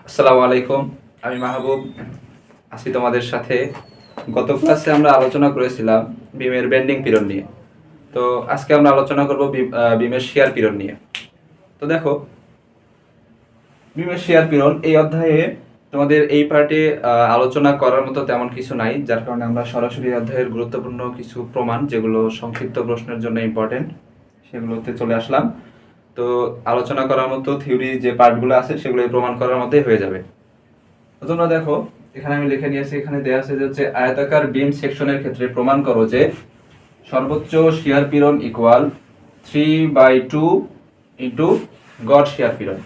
আসসালামু আলাইকুম, আমি মাহবুব আছি তোমাদের সাথে। গত ক্লাসে আমরা আলোচনা করেছিলাম বিমের বেন্ডিং পীড়ন নিয়ে। তো আজকে আমরা আলোচনা করব বিমের শিয়ার পীড়ন নিয়ে। তো দেখো, বিমের শিয়ার পীড়ন এই অধ্যায়ে তোমাদের এই পার্টে আলোচনা করার মতো তেমন কিছু নাই, যার কারণে আমরা সরাসরি অধ্যায়ের গুরুত্বপূর্ণ কিছু প্রমাণ, যেগুলো সংক্ষিপ্ত প্রশ্নের জন্য ইম্পর্টেন্ট, সেগুলোতে চলে আসলাম। তো আলোচনা করার মতো থিওরি যে পার্টগুলো আছে সেগুলো প্রমাণ করার মধ্যেই হয়ে যাবে। তো তোমরা দেখো, এখানে আমি লিখে নিয়েছি, এখানে দেয়া আছে যে হচ্ছে আয়তাকার বিম সেকশনের ক্ষেত্রে প্রমাণ করো যে সর্বোচ্চ শিয়ার পীড়ন ইকুয়াল 3/2 ইন্টু গড় শিয়ার পীড়ন।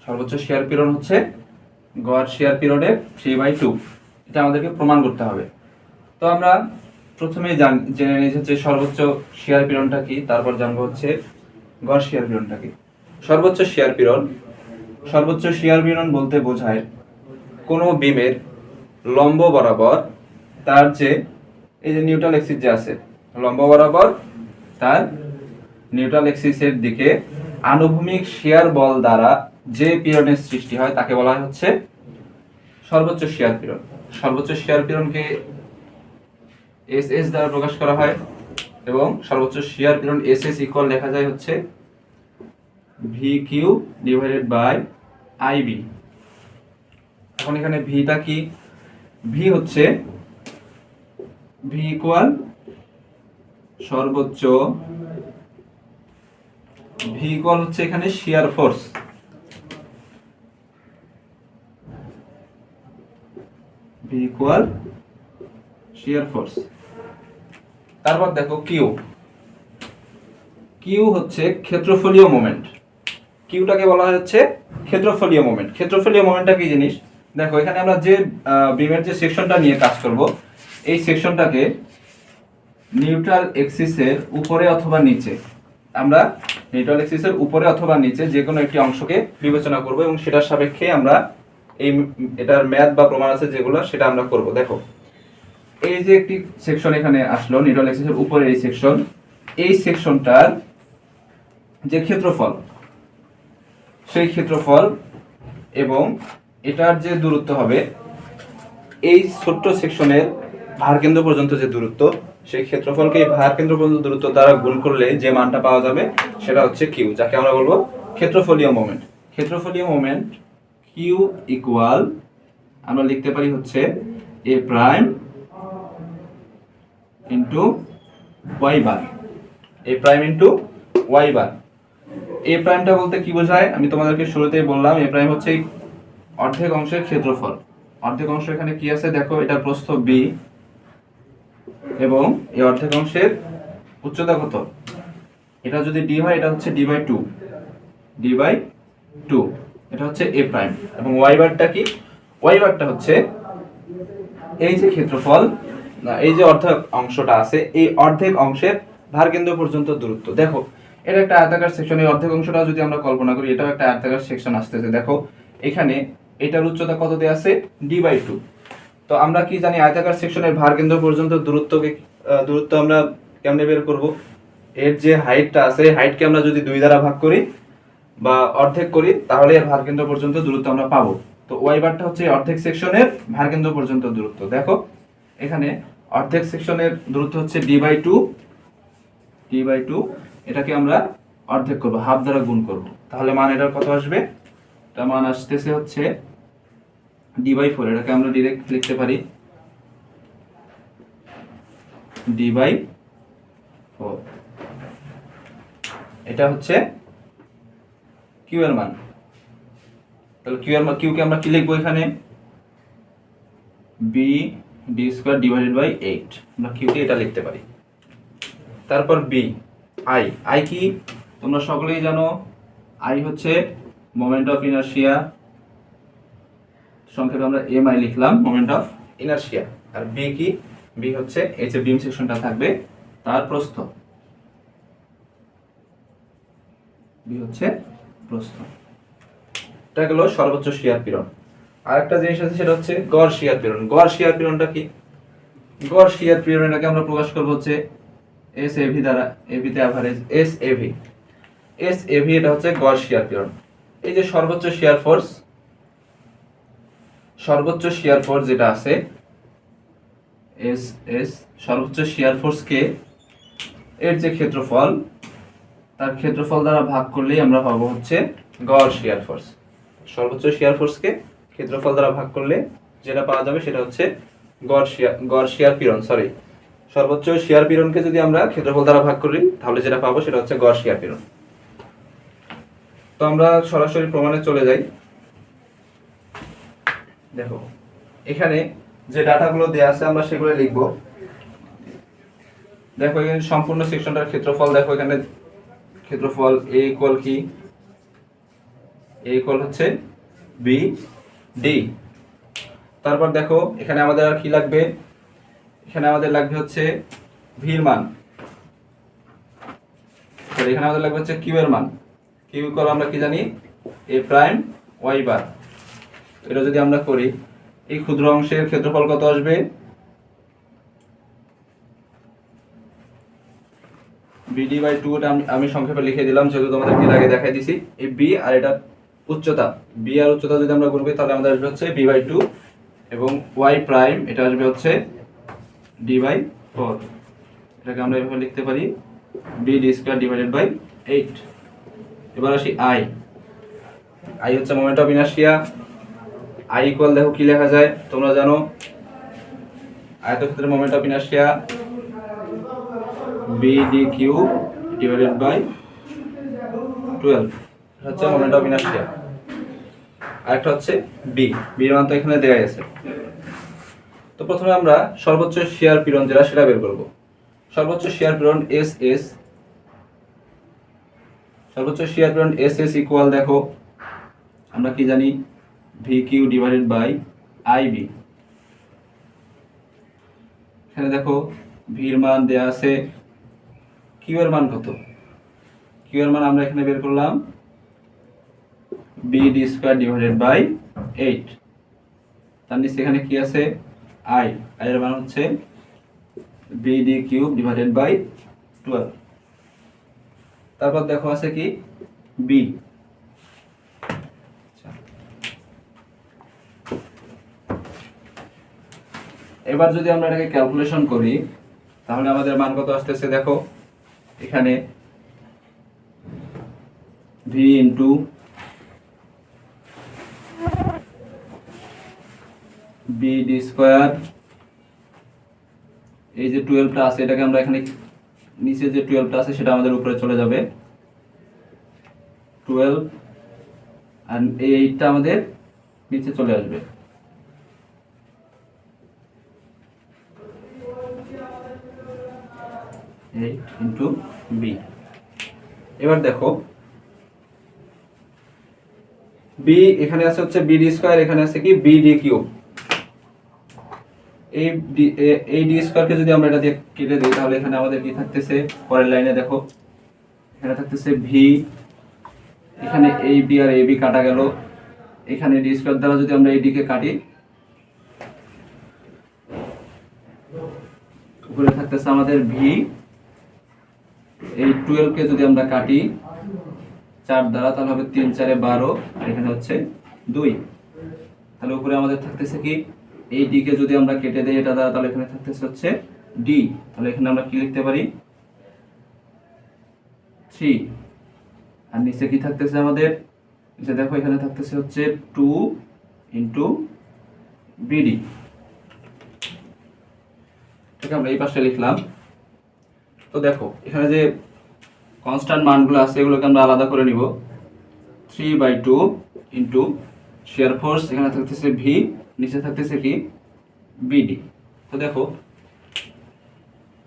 সর্বোচ্চ শিয়ার পীড়ন হচ্ছে গড় শিয়ার পীড়নের 3/2, এটা আমাদেরকে প্রমাণ করতে হবে। তো আমরা প্রথমেই জেনে নিয়েছি যে সর্বোচ্চ শিয়ার পীড়নটা কি, তারপর জানবো হচ্ছে গড় শিয়ার পীড়নটা কি। সর্বোচ্চ শিয়ার পীড়ন, সর্বোচ্চ শিয়ার পীড়ন বলতে বোঝায় কোনো বিমের লম্ব বরাবর তার যে এই যে নিউট্রাল এক্সিস যে আছে, লম্ব বরাবর তার নিউট্রাল এক্সিসের দিকে আনুভূমিক শিয়ার বল দ্বারা যে পীড়নের সৃষ্টি হয় তাকে বলা হয় হচ্ছে সর্বোচ্চ শিয়ার পীড়ন। সর্বোচ্চ শিয়ার পীড়নকে এস এস দ্বারা প্রকাশ করা হয় এবং সর্বোচ্চ শিয়ার পীড়ন এস এস ইকুয়াল লেখা যায় হচ্ছে V Q divided by I B. এখন এখানে ভিটা কি? ভি হচ্ছে ভি ইকুয়াল সর্বোচ্চ, ভি ইকুয়াল হচ্ছে এখানে shear force, V equal shear force. তারপর দেখো কিউ, কিউ হচ্ছে ক্ষেত্রফলীয় মোমেন্ট। কিউটাকে বলা হয় হচ্ছে ক্ষেত্রফলীয় মোমেন্ট। ক্ষেত্রফলীয় মোমেন্টটা কি জিনিস? দেখো, এখানে আমরা যে বিমের যে সেকশনটা নিয়ে কাজ করব, এই সেকশনটাকে নিউট্রাল এক্সিসের উপরে অথবা নিচে, আমরা নিউট্রাল এক্সিসের উপরে অথবা নিচে যে কোনো একটি অংশকে বিবেচনা করব এবং সেটার সাপেক্ষে আমরা এই এটার ম্যাথ বা প্রমাণ আছে যেগুলো, সেটা আমরা করব। দেখো, এই যে একটি সেকশন এখানে আসলো নিউট্রাল এক্সিসের উপরে, এই সেকশন, এই সেকশনটার যে ক্ষেত্রফল, সেই ক্ষেত্রফল এবং এটার যে দূরত্ব হবে, এই ছোট্ট সেকশনের ভার কেন্দ্র পর্যন্ত যে দূরত্ব, সেই ক্ষেত্রফলকে এই ভার কেন্দ্র পর্যন্ত দূরত্ব দ্বারা গুণ করলে যে মানটা পাওয়া যাবে সেটা হচ্ছে কিউ, যাকে আমরা বলবো ক্ষেত্রফলীয় মোমেন্ট। ক্ষেত্রফলীয় মোমেন্ট কিউ ইকুয়াল আমরা লিখতে পারি হচ্ছে এ প্রাইম ইন্টু ওয়াই বার, এ প্রাইম ইন্টু ওয়াই বার। এ প্রাইমটা বলতে কি বোঝায় আমি তোমাদেরকে শুরুতেই বললাম, এ প্রাইম হচ্ছে অর্ধেক অংশের ক্ষেত্রফল। অর্ধেক অংশ এখানে কি আছে দেখো, এটা প্রস্থ বি এবং এই অর্ধেক অংশের উচ্চতা কত, এটা যদি ডি হয় এটা হচ্ছে D by two, D by two, এটা হচ্ছে এ প্রাইম। এবং ওয়াই বারটা কি? ওয়াই বারটা হচ্ছে এই যে ক্ষেত্রফল, এই যে অর্ধেক অংশটা আছে, এই অর্ধেক অংশের ভার কেন্দ্র পর্যন্ত দূরত্ব। দেখো, এটা একটা আয়তাকার সেকশন, এই অর্ধেক অংশটা যদি আমরা কল্পনা করি, এটাও একটা আয়তাকার সেকশন আসতেছে। দেখো, এখানে এটার উচ্চতা কত দেয়া আছে? D by two. তো আমরা কি জানি, আয়তাকার সেকশনের ভার কেন্দ্র পর্যন্ত দূরত্ব আমরা কেমনে বের করব? এর যে হাইটটা আছে, হাইটকে আমরা যদি 2 দ্বারা ভাগ করি বা অর্ধেক করি, তাহলে এর ভার কেন্দ্র পর্যন্ত দূরত্ব আমরা পাবো। তো ওয়াই বারটা হচ্ছে অর্ধেক সেকশনের ভার কেন্দ্র পর্যন্ত দূরত্ব। দেখো, এখানে অর্ধেক সেকশনের দূরত্ব হচ্ছে D by two, D by two, এটাকে আমরা অর্ধেক করব, হাফ দ্বারা গুণ করব, তাহলে মান এটার কত আসবে? এটা মান আসতেছে হচ্ছে ডি বাই ফোর। এটাকে আমরা ডিরেক্ট লিখতে পারি ডি বাই ফোর। এটা হচ্ছে কিউ এর মান। তাহলে কিউকে আমরা কি লিখবো এখানে? B D square divided by 8, আমরা কিউকে এটা লিখতে পারি। তারপর বি, আই, আই কি তোমরা সকলেই জানো, আই হচ্ছে মোমেন্ট অফ ইনারশিয়া, সংক্ষেপে আমরা এম আই লিখলাম, মোমেন্ট অফ ইনারশিয়া। আর বি কি? বি হচ্ছে এই যে বিম সেকশনটা থাকবে তার প্রস্থ, বি হচ্ছে প্রস্থ। এটা গেল সর্বোচ্চ শিয়ার পীড়ন। আরেকটা জিনিস আছে, সেটা হচ্ছে গড় শিয়ার পীড়ন। গড় শিয়ার পীড়নটা কি? গড় শিয়ার পীড়নটাকে আমরা প্রকাশ করব হচ্ছে এস এভি দ্বারা, এভি তে average, S av, S av, এটা হচ্ছে গড় শিয়ার পীড়ন। এই যে সর্বোচ্চ শিয়ার ফোর্স, সর্বোচ্চ শিয়ার ফোর্স যেটা আছে এস এস, সর্বোচ্চ শিয়ার ফোর্সকে এর যে ক্ষেত্রফল তার ক্ষেত্রফল দ্বারা ভাগ করলেই আমরা পাবো হচ্ছে গড় শিয়ার ফোর্স। সর্বোচ্চ শিয়ার ফোর্সকে ক্ষেত্রফল দ্বারা ভাগ করলে যেটা পাওয়া যাবে সেটা হচ্ছে গড় শিয়ার পীড়ন, সর্বোচ্চ শিয়ার পীড়নকে যদি আমরা ক্ষেত্রফল দ্বারা ভাগ করি তাহলে যেটা পাবো সেটা হচ্ছে গড় শিয়ার পীড়ন। তো আমরা সরাসরি প্রমাণে চলে যাই। দেখো এখানে যে ডাটাগুলো দেয়া আছে আমরা সেগুলো লিখবো। দেখো এখানে সম্পূর্ণ সেকশনটার ক্ষেত্রফল, দেখো এখানে ক্ষেত্রফল এ ইকুয়াল কি, এ ইকুয়াল হচ্ছে বি ডি। তারপর দেখো এখানে আমাদের আর কি লাগবে, এখানে আমাদের লাগবে হচ্ছে ভির মান, এখানে আমাদের লাগবে হচ্ছে কিউ এর মান। কিউ ইকুয়াল আমরা কি জানি, এ প্রাইম ওয়াই বার। এটা যদি আমরা করি এই ক্ষুদ্র অংশের ক্ষেত্রফল কত আসবে, বিডি বাই 2, এটা আমি সংক্ষেপে লিখে দিলাম যেহেতু তোমাদেরকে আগে দেখাই দিছি। এই বি আর এটা উচ্চতা, বি আর উচ্চতা যদি আমরা গুণ করি তাহলে আমাদের আসবে হচ্ছে বি বাই 2 এবং ওয়াই প্রাইম এটা আসবে হচ্ছে ডি বাই 4। এটাকে আমরা এভাবে লিখতে পারি B D square divided by 8। এবার আসি আই। আই হচ্ছে moment of inertia. I equal দেখো কি লেখা যায় তোমরা জানো, আয়তক্ষেত্রের moment of inertia B D Q divided by 12 হচ্ছে মোমেন্ট অফ ইনার্শিয়া। আরেকটা হচ্ছে বি, বির মান তো এখানে দেওয়া আছে। তো প্রথমে আমরা সর্বোচ্চ শিয়ার পীড়ন যেটা সেটা বের করব। সর্বোচ্চ শিয়ার পীড়ন এস এস, সর্বোচ্চ শিয়ার পীড়ন এস এস ইকুয়াল দেখো আমরা কি জানি V Q divided by I B. এখানে দেখো ভির মান দেয়া আছে, কিউ এর মান কত, কিউ এর মান আমরা এখানে বের করলাম B D square divided by 8। তার নিচে এখানে কি আছে আই, আই এর মান হচ্ছে B D cube divided by 12। তারপর দেখো আছে কি বি। এবার যদি আমরা এটাকে ক্যালকুলেশন করি তাহলে আমাদের মান কত আসতেছে, দেখো এখানে V into B D square, এই যে 12টা আছে এটাকে আমরা এখানে নিচে যে 12টা আছে সেটা আমাদের উপরে চলে যাবে 12, আর এই 8টা আমাদের নিচে চলে আসবে। Into B. এবার দেখো বি এখানে আছে হচ্ছে বি ডি স্কয়ার, এখানে আছে কি বি ডি কিউব। এই ডি স্কয়ারকে যদি আমরা এটা দিয়ে কেটে দিই তাহলে এখানে আমাদের কি থাকতেছে, পরের লাইনে দেখো এখানে থাকতেছে ভি, এখানে এই বি আর এই বি কাটা গেল, এখানে ডি স্কয়ার দ্বারা যদি আমরা এই ডি কে কাটি উপরে থাকতেছে আমাদের ভি, এই 12 কে যদি আমরা কাটি 4 দ্বারা তাহলে হবে 3 4 12, এখানে হচ্ছে 2। তাহলে উপরে আমাদের থাকতেছে কি এই ডি কে যদি আমরা কেটে দেই এটা দ্বারা তাহলে এখানে থাকতেছে হচ্ছে ডি। তাহলে এখানে আমরা কি লিখতে পারি 3, আর নিচে কি থাকতেছে আমাদের, নিচে দেখো এখানে থাকতেছে হচ্ছে 2 ইন্টু বিডি। ঠিক আমরা এই পাশে লিখলাম। তো দেখো এখানে যে কনস্ট্যান্ট মানগুলো আছে এগুলোকে আমরা আলাদা করে নিব। 3/2 ইন্টু শিয়ার ফোর্স, এখানে থাকতেছে ভি, নিচে থাকতেছে কি বিডি। তো দেখো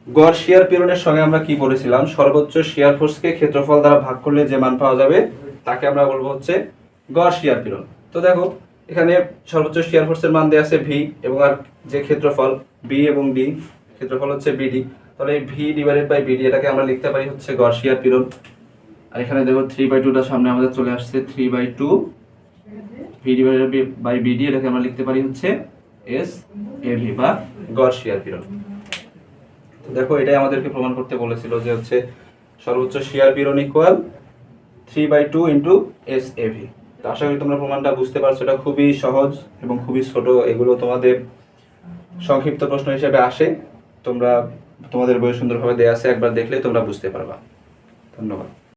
গড় শিয়ার পীড়নের সঙ্গে আমরা কি পড়েছিলাম, সর্বোচ্চ শিয়ার ফোর্সকে ক্ষেত্রফল দ্বারা ভাগ করলে যে মান পাওয়া যাবে তাকে আমরা বলবো হচ্ছে গড় শিয়ার পীড়ন। তো দেখো এখানে সর্বোচ্চ শিয়ার ফোর্সের মান দেয়া আছে ভি এবং আর যে ক্ষেত্রফল বি এবং ডি, ক্ষেত্রফল হচ্ছে বিডি। তাহলে এই ভি ডিভাইডেড বাই বিডি এটাকে আমরা লিখতে পারি হচ্ছে গড় শিয়ার পীড়ন। আর এখানে দেখো 3/2টা সামনে আমাদের চলে আসছে, 3/2 ভি ডিভাইডেড বাই বিডি, এটাকে আমরা লিখতে পারি হচ্ছে এস এভি বা গড় শিয়ার পীড়ন। তো দেখো এটাই আমাদেরকে প্রমাণ করতে বলেছিল যে হচ্ছে সর্বোচ্চ শিয়ার পীড়ন ইকুয়াল 3/2 ইন্টু এস এভি। তো আশা করি তোমরা প্রমাণটা বুঝতে পারছো। এটা খুবই সহজ এবং খুবই ছোট। এগুলো তোমাদের সংক্ষিপ্ত প্রশ্ন হিসেবে আসে, তোমরা তোমাদের বই সুন্দরভাবে দেওয়া আছে, একবার দেখলে তোমরা বুঝতে পারবা। ধন্যবাদ।